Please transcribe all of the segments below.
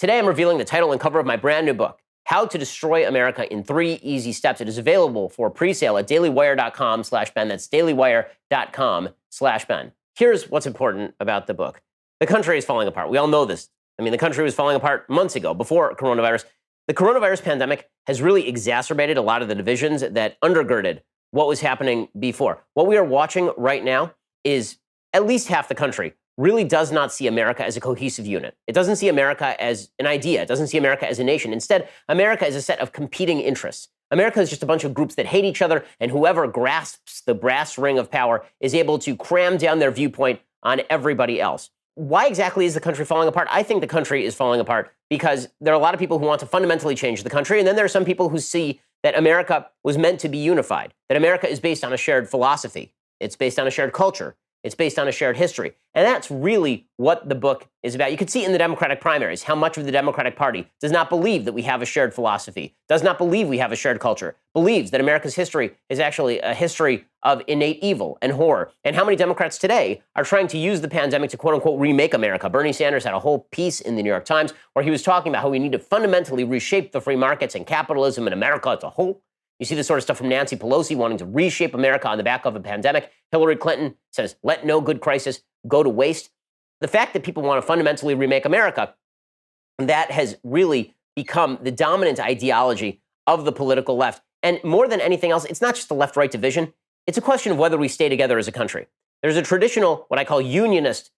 Today, I'm revealing the title and cover of my brand new book, How to Destroy America in 3 Easy Steps. It is available for pre-sale at dailywire.com/Ben. That's dailywire.com/Ben. Here's what's important about the book. The country is falling apart. We all know this. I mean, the country was falling apart months ago, before coronavirus. The coronavirus pandemic has really exacerbated a lot of the divisions that undergirded what was happening before. What we are watching right now is at least half the country really does not see America as a cohesive unit. It doesn't see America as an idea. It doesn't see America as a nation. Instead, America is a set of competing interests. America is just a bunch of groups that hate each other, and whoever grasps the brass ring of power is able to cram down their viewpoint on everybody else. Why exactly is the country falling apart? I think the country is falling apart because there are a lot of people who want to fundamentally change the country, and then there are some people who see that America was meant to be unified, that America is based on a shared philosophy. It's based on a shared culture. It's based on a shared history. And that's really what the book is about. You could see in the Democratic primaries how much of the Democratic Party does not believe that we have a shared philosophy, does not believe we have a shared culture, believes that America's history is actually a history of innate evil and horror. And how many Democrats today are trying to use the pandemic to quote unquote remake America? Bernie Sanders had a whole piece in the New York Times where he was talking about how we need to fundamentally reshape the free markets and capitalism in America as a whole. You see this sort of stuff from Nancy Pelosi wanting to reshape America on the back of a pandemic. Hillary Clinton says, let no good crisis go to waste. The fact that people want to fundamentally remake America, that has really become the dominant ideology of the political left. And more than anything else, it's not just a left-right division. It's a question of whether we stay together as a country. There's a traditional, what I call unionist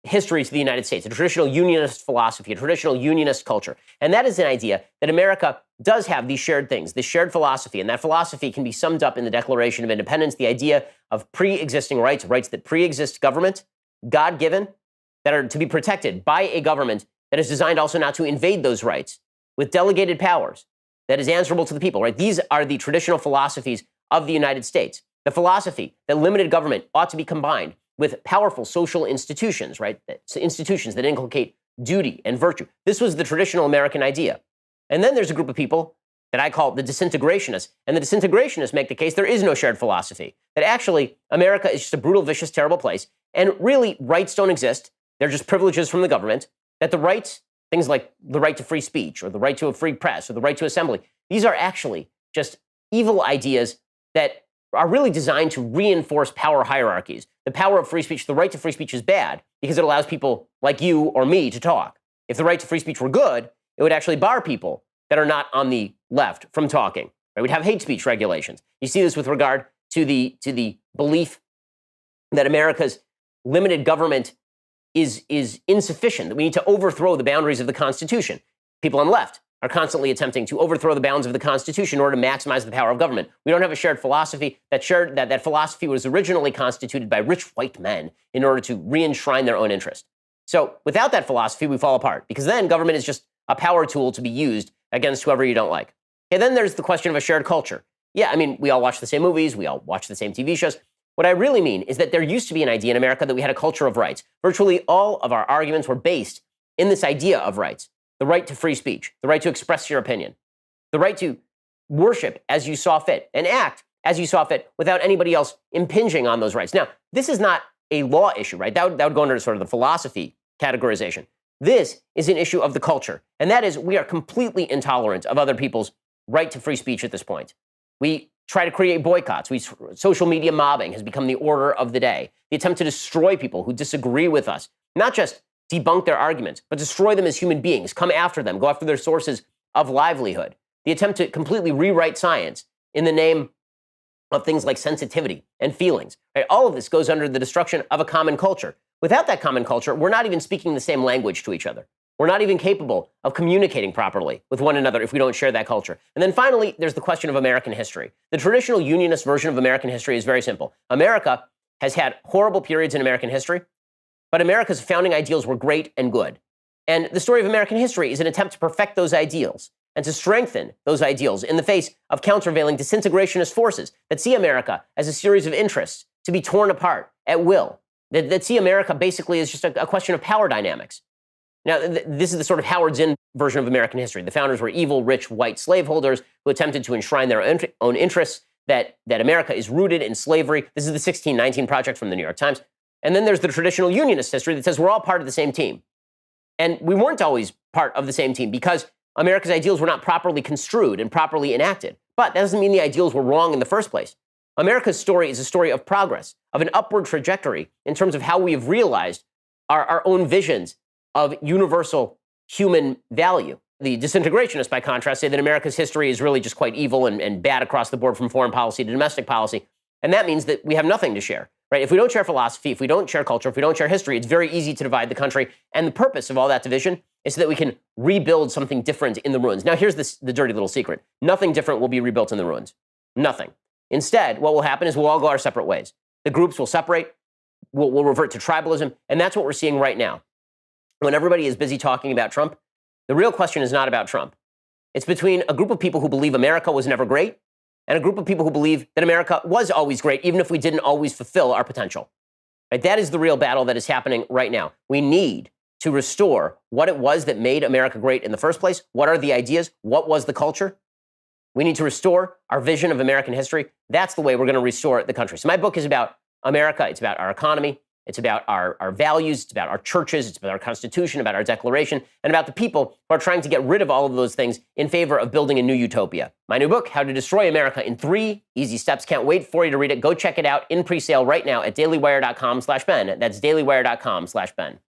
history to the United States, a traditional unionist philosophy, a traditional unionist culture. And that is an idea that America does have these shared things, this shared philosophy. And that philosophy can be summed up in the Declaration of Independence, the idea of pre-existing rights, rights that pre-exist government, God-given, that are to be protected by a government that is designed also not to invade those rights with delegated powers, that is answerable to the people, right? These are the traditional philosophies of the United States. The philosophy that limited government ought to be combined with powerful social institutions, right? Institutions that inculcate duty and virtue. This was the traditional American idea. And then there's a group of people that I call the disintegrationists. And the disintegrationists make the case there is no shared philosophy, that actually America is just a brutal, vicious, terrible place. And really, rights don't exist. They're just privileges from the government. That the rights, things like the right to free speech or the right to a free press or the right to assembly, these are actually just evil ideas that are really designed to reinforce power hierarchies. The power of free speech, the right to free speech is bad because it allows people like you or me to talk. If the right to free speech were good, it would actually bar people that are not on the left from talking. Right? We'd have hate speech regulations. You see this with regard to the belief that America's limited government is insufficient, that we need to overthrow the boundaries of the Constitution. People on the left are constantly attempting to overthrow the bounds of the Constitution in order to maximize the power of government. We don't have a shared philosophy. That philosophy was originally constituted by rich white men in order to re-enshrine their own interest. So without that philosophy, we fall apart because then government is just a power tool to be used against whoever you don't like. And then there's the question of a shared culture. Yeah, I mean, we all watch the same movies. We all watch the same TV shows. What I really mean is that there used to be an idea in America that we had a culture of rights. Virtually all of our arguments were based in this idea of rights. The right to free speech, the right to express your opinion, the right to worship as you saw fit and act as you saw fit without anybody else impinging on those rights. Now, this is not a law issue, right? That would go under sort of the philosophy categorization. This is an issue of the culture, and that is we are completely intolerant of other people's right to free speech at this point. We try to create boycotts. Social media mobbing has become the order of the day. The attempt to destroy people who disagree with us, not just debunk their arguments, but destroy them as human beings, come after them, go after their sources of livelihood. The attempt to completely rewrite science in the name of things like sensitivity and feelings. Right? All of this goes under the destruction of a common culture. Without that common culture, we're not even speaking the same language to each other. We're not even capable of communicating properly with one another if we don't share that culture. And then finally, there's the question of American history. The traditional unionist version of American history is very simple. America has had horrible periods in American history, but America's founding ideals were great and good. And the story of American history is an attempt to perfect those ideals and to strengthen those ideals in the face of countervailing disintegrationist forces that see America as a series of interests to be torn apart at will, that see America basically as just a question of power dynamics. Now, this is the sort of Howard Zinn version of American history. The founders were evil, rich, white slaveholders who attempted to enshrine their own interests, that America is rooted in slavery. This is the 1619 Project from the New York Times. And then there's the traditional unionist history that says we're all part of the same team. And we weren't always part of the same team because America's ideals were not properly construed and properly enacted. But that doesn't mean the ideals were wrong in the first place. America's story is a story of progress, of an upward trajectory in terms of how we have realized our own visions of universal human value. The disintegrationists, by contrast, say that America's history is really just quite evil and bad across the board from foreign policy to domestic policy. And that means that we have nothing to share, right? If we don't share philosophy, if we don't share culture, if we don't share history, it's very easy to divide the country. And the purpose of all that division is so that we can rebuild something different in the ruins. Now, here's the dirty little secret. Nothing different will be rebuilt in the ruins. Nothing. Instead, what will happen is we'll all go our separate ways. The groups will separate. We'll revert to tribalism. And that's what we're seeing right now. When everybody is busy talking about Trump, the real question is not about Trump. It's between a group of people who believe America was never great and a group of people who believe that America was always great, even if we didn't always fulfill our potential. Right? That is the real battle that is happening right now. We need to restore what it was that made America great in the first place. What are the ideas? What was the culture? We need to restore our vision of American history. That's the way we're going to restore the country. So my book is about America. It's about our economy. It's about our values. It's about our churches. It's about our Constitution, about our Declaration, and about the people who are trying to get rid of all of those things in favor of building a new utopia. My new book, How to Destroy America in 3 Easy Steps. Can't wait for you to read it. Go check it out in pre-sale right now at dailywire.com/Ben. That's dailywire.com/Ben.